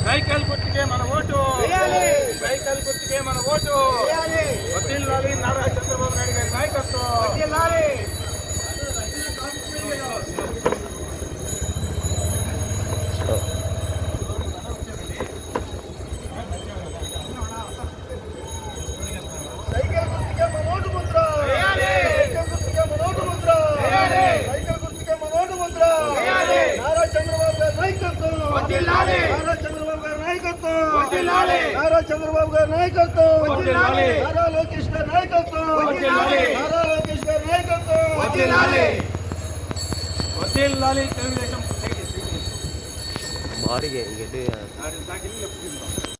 Cycle గుర్తుకే మన vote, cycle గుర్తుకే మన ఓటు. వర్ధిల్లాలి నారా చంద్రబాబు నాయుడు గారి నాయకత్వం. సైకిల్ గుర్తుకే మన ఓటు ముద్ర, సైకిల్ గుర్తుకే మన ఓటు ముద్ర, సైకిల్ గుర్తుకే మన ఓటు ముద్ర. నారా చంద్రబాబు గారి నాయకత్వం, నారా చంద్రబాబు గారి నాయకత్వం, నారా చంద్రబాబు గారి నాయకత్వం, నారా లోకేష్ గారి నాయకత్వం, నారా లోకేష్ గారి నాయకత్వం. వర్ధిల్లాలి తెలుగుదేశం.